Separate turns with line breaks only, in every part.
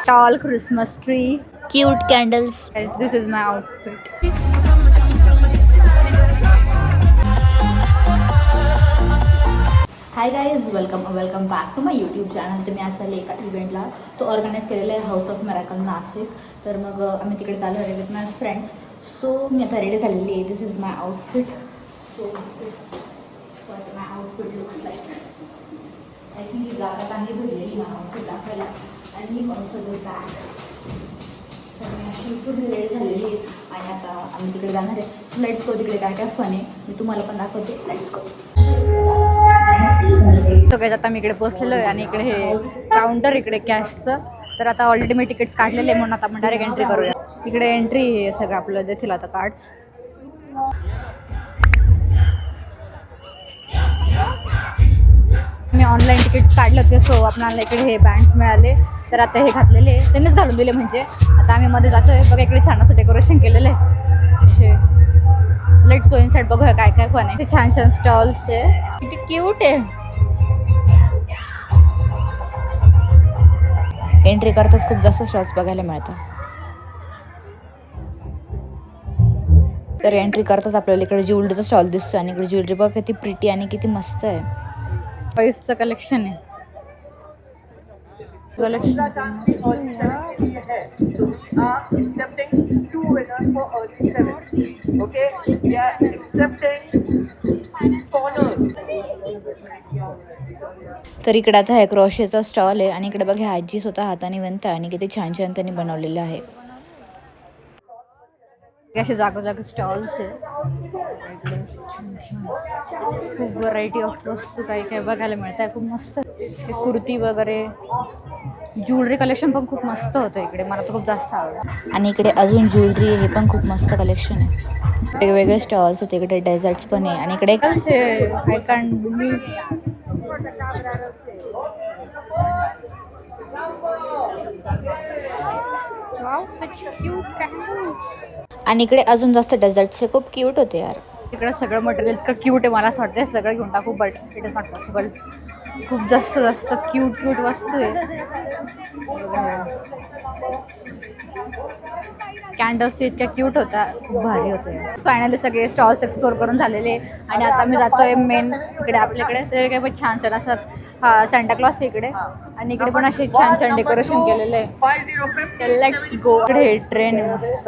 tall Christmas tree.
Cute candles.
Guys, this is my outfit.
Hi guys, welcome back to my YouTube channel. तर मी आज चालले एका इव्हेंटला, तो ऑर्गनाईज केलेला आहे हाऊस ऑफ मिरॅकल नाशिक. तर मग आम्ही तिकडे चालू आहे विथ माय फ्रेंड्स. सो मी आता रेडी झालेली आहे. This is my outfit. So what my outfit looks like. I think ही जागा चांगली भेटलेली माय आउटफिट दाखवायला. आणि ऑल्सो द बॅग. तर मी अशी पूर्ण रेडी झालेली आहे आणि आता आम्ही तिकडे जाणार आहे. So let's go. तिकडे काय काय फन आहे मी तुम्हाला पण दाखवते. Let's go.
तो काय आता मी इकडे पोहोचलेलो आहे आणि इकडे हे काउंटर इकडे कॅशचं. तर आता ऑलरेडी मी तिकीट्स काढलेले म्हणून आता आपण डायरेक्ट एंट्री करूया. इकडे एंट्री हे सगळं आपलं देतील आता कार्ड्स. मी ऑनलाईन तिकीट्स काढले होते. सो आपल्याला इकडे हे बँड्स मिळाले. तर आता हे घातलेले त्यांनीच घालून दिले. म्हणजे आता आम्ही मध्ये जातोय. बघा इकडे छान असं डेकोरेशन केलेलं आहे. Let's go inside. बघूया काय काय पण आहे. छान छान स्टॉल्स आहे. किती क्यूट आहे.
एंट्री करताच खूप जास्त स्टॉल्स बघायला मिळतात. तर एंट्री करताच आपल्याला इकडे ज्वेलरीचा स्टॉल दिसतो आणि इकडे ज्वेलरी बघा किती प्रिटी आणि किती मस्त आहे.
पैसचं कलेक्शन आहे.
तर इकडे आता एक क्रोशेचा स्टॉल आहे आणि इकडे बघा आजी स्वतः हाताने विणतात आणि किती छान छान त्यांनी बनवलेलं आहे.
असे जागोजागी स्टॉल्स आहे. खूप व्हरायटी ऑफ वस्तू काही काही बघायला मिळत आहे. खूप मस्त कुर्ती वगैरे ज्वेलरी कलेक्शन पण खूप मस्त होतं इकडे. मला तर खूप जास्त आवडतं.
आणि इकडे अजून ज्वेलरी हे पण खूप मस्त कलेक्शन आहे. वेगवेगळे स्टॉल्स होते. इकडे डेझर्ट्स पण आहे आणि इकडे
I can't believe. Wow, such cute candles.
आणि इकडे अजून जास्त डेझर्ट्स हे खूप क्यूट होते यार.
इकडे सगळं मटेरियल इतकं क्यूट आहे. मला असं वाटतं सगळं घेऊन टाकू, but it is not possible. खूप जास्त क्यूट वस्तू आहे. कॅन्डल्स इतक्या क्यूट होत्या. खूप भारी होते. फायनली सगळे स्टॉल्स एक्सप्लोर करून झालेले आणि आता मी जातोय मेन इकडे आपल्याकडे. तर काही पण छान छान असं हा सांताक्लॉज आहे इकडे आणि इकडे पण असे छान छान डेकोरेशन केलेलं आहे. Let's go. इकडे ट्रेन आहे मस्त.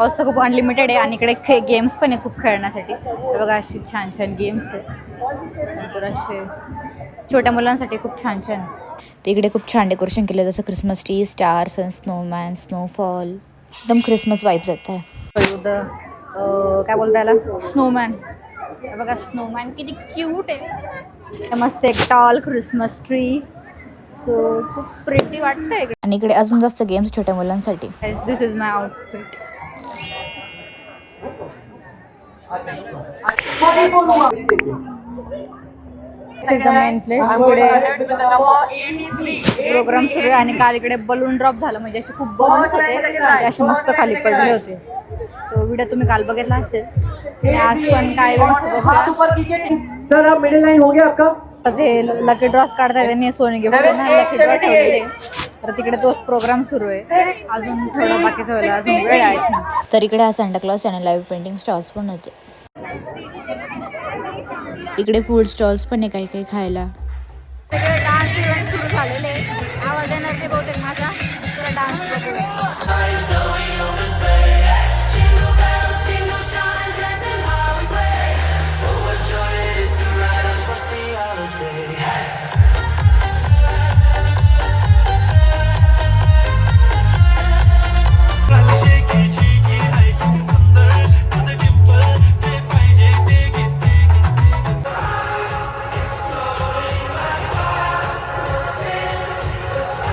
ऑल्सो खूप अनलिमिटेड आहे आणि इकडे गेम्स पण आहे खूप खेळण्यासाठी. बघा अशी छान छान गेम्स आहे. नंतर असे छोट्या मुलांसाठी खूप छान छान.
इकडे खूप छान डेकोरेशन केलं, जसं क्रिसमस ट्री, स्टार्स आणि स्नोमॅन, स्नोफॉल. एकदम क्रिसमस वाईब्स येत आहे.
काय बोलता याला, स्नोमॅन. बघा स्नोमॅन किती क्यूट आहे. मस्त एक टॉल क्रिसमस ट्री. सो खूप प्रिटी वाटतं इकडे.
आणि इकडे अजून जास्त गेम्स छोट्या मुलांसाठी.
This is my outfit. This is the main place. इकडे प्रोग्राम सुरू आहे आणि काल इकडे बलून ड्रॉप झालं. म्हणजे असे खूप बलून्स होते ते असे मस्त खाली पडले होते. तो व्हिडिओ तुम्ही काल बघितला असेल. आज पण काय
सर आप मिडिल लाइन हो गया आपका.
ते लकी ड्रॉस काढताय त्यांनी सोने गिफ्ट ना लकी ड्रॉ ठेवलेले. तर तिकडे तोच प्रोग्राम सुरू आहे. अजून थोडं बाकीचं व्हायला अजून वेळ आहे.
तर इकडे हा सांताक्लॉज आणि लाईव्ह पेंटिंग स्टॉल्स पण होते. इकडे फूड स्टॉल्स पण आहे काही काही खायला.
तिकडे डान्स इव्हेंट सुरू झालेले. आवाज येणार नाही बहुतेक माझा. तर डान्स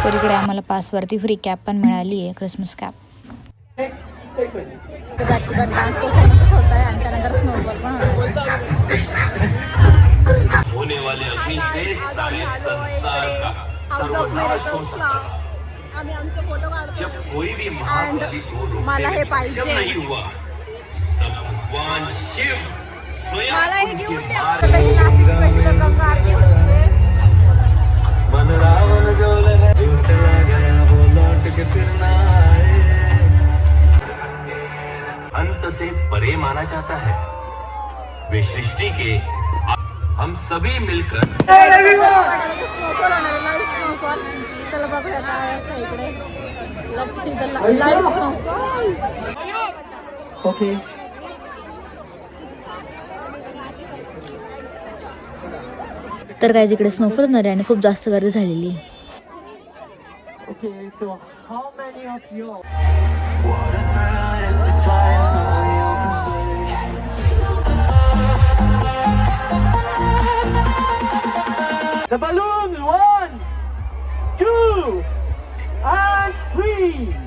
तर इकडे आम्हाला पासवरती फ्री कॅप पण मिळाली आहे, Christmas cap.
Back to back dance performance होत आहे आणि त्यानंतर स्नोबॉल पण
होने वाले अग्नि से सारे संसार का
आम्ही आमचे फोटो काढतो.
जब कोई भी महाबली को
मला हे
सक्षम
पाहिजे.
नहीं हुआ तब भगवान शिव स्वयं
मला हे
उनके
घेऊन
मार्ग
द्या. नाशिक स्पेशल गंगा आरती होती.
मन रावण अंत से परे माना जाता है वे सृष्टि के हम सभी मिलकर
स्नोफॉल होणार आहे, लाईव्ह स्नोफॉल. चला बघूया काय असं इकडे. Let's see the live snowfall.
Okay.
तर काय इकडे स्नोफॉल होणार आहे आणि खूप जास्त गर्दी झालेली आहे.
Okay, so how many of you? The balloon, 1, 2, and 3.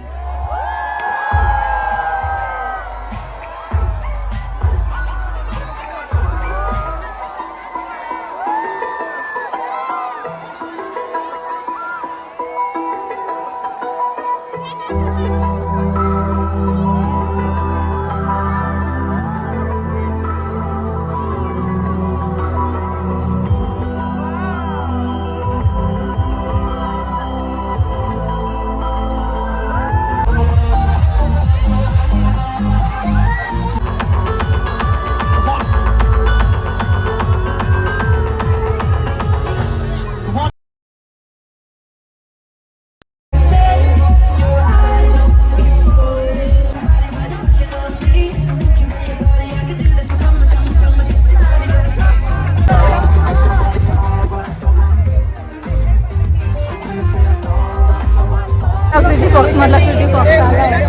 फ्युजी fox मधला फ्युजी फॉक्स आला आहे.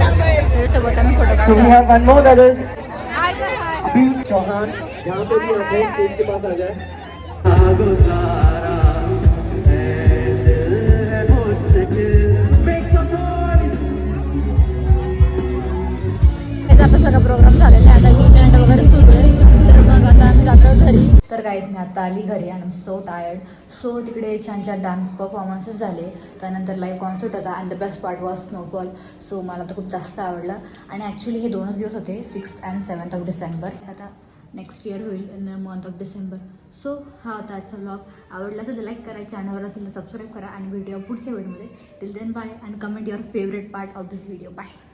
त्याच्यासोबत आम्ही फोटो
So we
काढतो.
have one more, that is
हाय कर हाय.
अभी चौहान. जहाँ पे भी आते हैं स्टेज के पास आ जाए. Make some noise.
आता सगळं प्रोग्राम झालेला आहे. आता इव्हेंट वगैरे सुरू आहे. तर मग आता आम्ही जातो घरी.
तर गाईज मी आता आली घरी आणि सो टायर्ड. सो तिकडे छान छान डान्स परफॉर्मन्सेस झाले. त्यानंतर लाईव्ह कॉन्सर्ट होता and the best part was snowfall. So मला तर खूप जास्त आवडलं. आणि ॲक्च्युली हे 2च दिवस होते, 6th and 7th of December. आता नेक्स्ट इयर होईल in the month of December. So हा होता आजचा व्लॉग. आवडला असेल तर लाईक करा, चॅनलवर असेल तर सबस्क्राईब करा आणि व्हिडिओ पुढच्या व्हिडिओमध्ये. Till then bye and comment your favourite part of this video. Bye.